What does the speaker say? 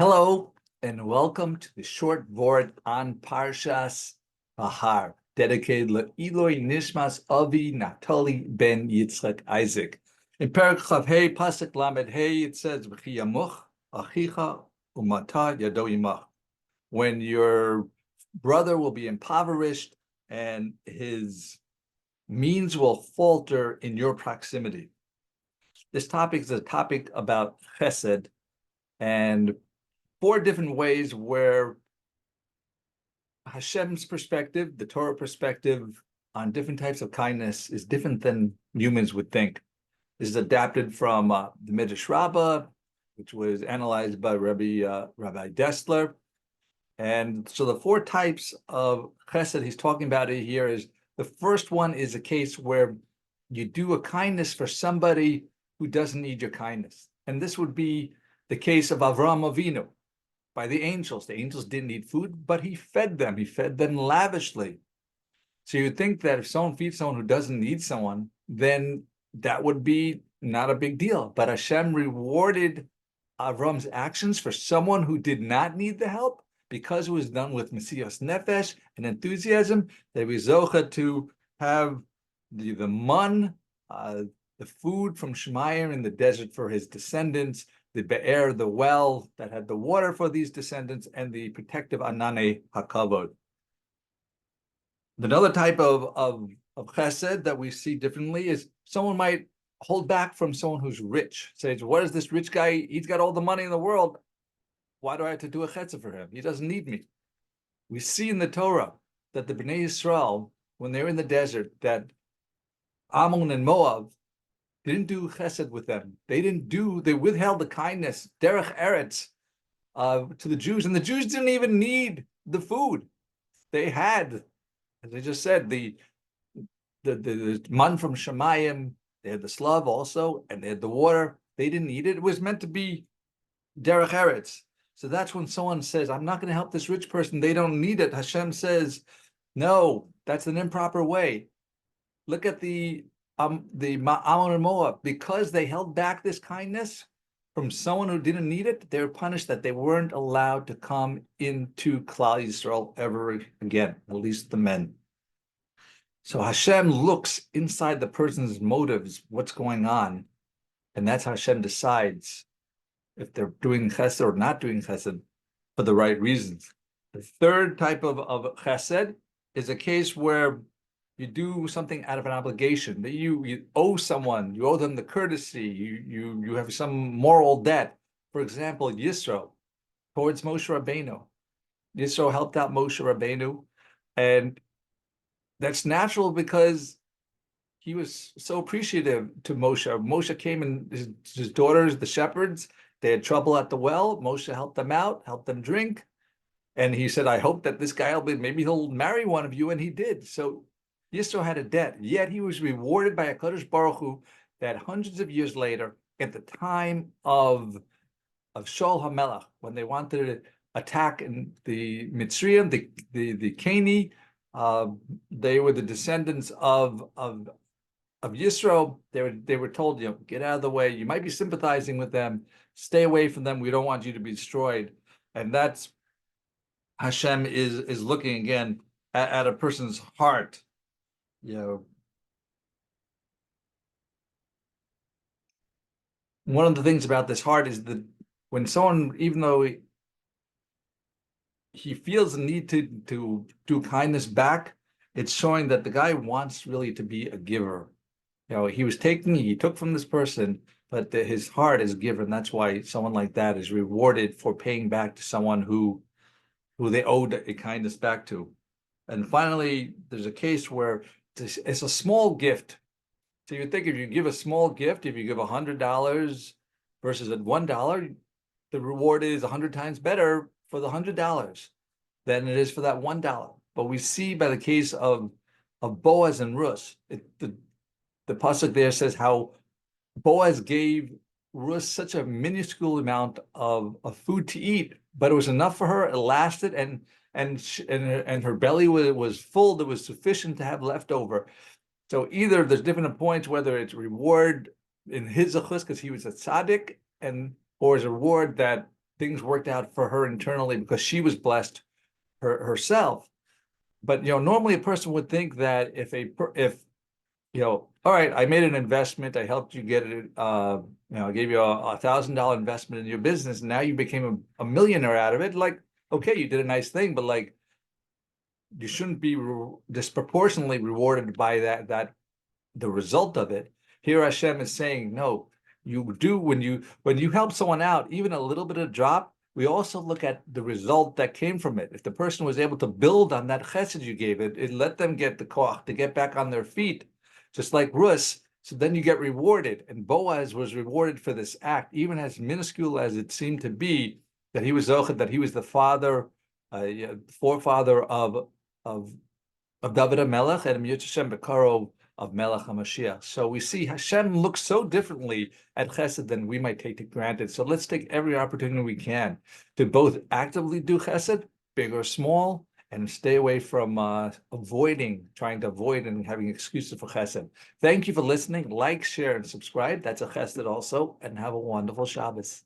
Hello, and welcome to the short Vort on Parshas Behar, dedicated Liluy Nishmas Avi Naftali ben Yitzchak Isaac. In Perek Chav Hey, Pasuk Lamed Hey, it says, "V'chi yamuch achicha umata yado yimach." When your brother will be impoverished and his means will falter in your proximity. This topic is a topic about Chesed, and four different ways where Hashem's perspective, the Torah perspective on different types of kindness is different than humans would think. This is adapted from the Midrash Rabbah, which was analyzed by Rabbi Dessler. And so the four types of chesed he's talking about here is, the first one is a case where you do a kindness for somebody who doesn't need your kindness. And this would be the case of Avraham Avinu by the angels. The angels didn't need food, but he fed them. He fed them lavishly. So you'd think that if someone feeds someone who doesn't need someone, then that would be not a big deal. But Hashem rewarded Avram's actions for someone who did not need the help, because it was done with Mesiras Nefesh and enthusiasm. They were zocha to have the man, the food from Shemayim in the desert for his descendants, the Behar, the well that had the water for these descendants, and the protective Anane HaKavod. Another type of chesed that we see differently is someone might hold back from someone who's rich. Say, what is this rich guy? He's got all the money in the world. Why do I have to do a chesed for him? He doesn't need me. We see in the Torah that the Bnei Yisrael, when they were in the desert, that Ammon and Moab didn't do chesed with them. They withheld the kindness, derech eretz, to the Jews. And the Jews didn't even need the food. They had, as I just said, the man from Shemayim. They had the slav also, and they had the water. They didn't need it. It was meant to be derech eretz. So that's when someone says, I'm not going to help this rich person. They don't need it. Hashem says, no, that's an improper way. Look at the Ammon and Moab. Because they held back this kindness from someone who didn't need it, they were punished that they weren't allowed to come into Klal Yisrael ever again, at least the men. So Hashem looks inside the person's motives, what's going on, and that's how Hashem decides if they're doing chesed or not doing chesed for the right reasons. The third type of chesed is a case where you do something out of an obligation, that you owe someone, you owe them the courtesy, you have some moral debt. For example, Yisro towards Moshe Rabbeinu. Yisro helped out Moshe Rabbeinu, and that's natural because he was so appreciative to Moshe. Moshe came and his daughters, the shepherds, they had trouble at the well. Moshe helped them out, helped them drink. And he said, I hope that this guy maybe he'll marry one of you. And he did. So Yisro had a debt, yet he was rewarded by HaKadosh Baruch Hu that hundreds of years later, at the time of Shaul HaMelech, when they wanted to attack in the Mitzrayim, the Cani, they were the descendants of Yisro. They were told, get out of the way. You might be sympathizing with them. Stay away from them. We don't want you to be destroyed. And that's Hashem is looking again at a person's heart. One of the things about this heart is that when someone, even though he feels the need to do kindness back, it's showing that the guy wants really to be a giver. He took from this person, but his heart is given. That's why someone like that is rewarded for paying back to someone who they owed a kindness back to. And finally, there's a case where it's a small gift. So you think if you give a small gift, if you give $100 versus at $1, the reward is 100 times better for the $100 than it is for that $1. But we see by the case of Boaz and Rus, the pasuk there says how Boaz gave Rus such a minuscule amount of food to eat, but it was enough for her. It lasted, and her belly was full. There was sufficient to have leftover. So either there's different points, whether it's reward in his zechus because he was a tzaddik, or is a reward that things worked out for her internally because she was blessed herself. But normally a person would think that if all right, I made an investment, I helped you get it, I gave you a $1,000 investment in your business, and now you became a millionaire out of it. Like, okay, you did a nice thing, but like, you shouldn't be disproportionately rewarded by the result of it. Here Hashem is saying, no, you do when you help someone out, even a little bit of drop, we also look at the result that came from it. If the person was able to build on that chesed you gave, it let them get the koach to get back on their feet, just like Rus. So then you get rewarded. And Boaz was rewarded for this act, even as minuscule as it seemed to be, that he was zocheh, that he was the forefather of David HaMelech and Yitzchak Bekaro of Melech HaMashiach. So we see Hashem looks so differently at Chesed than we might take it granted. So let's take every opportunity we can to both actively do Chesed, big or small, and stay away from trying to avoid and having excuses for Chesed. Thank you for listening. Like, share, and subscribe. That's a Chesed also. And have a wonderful Shabbos.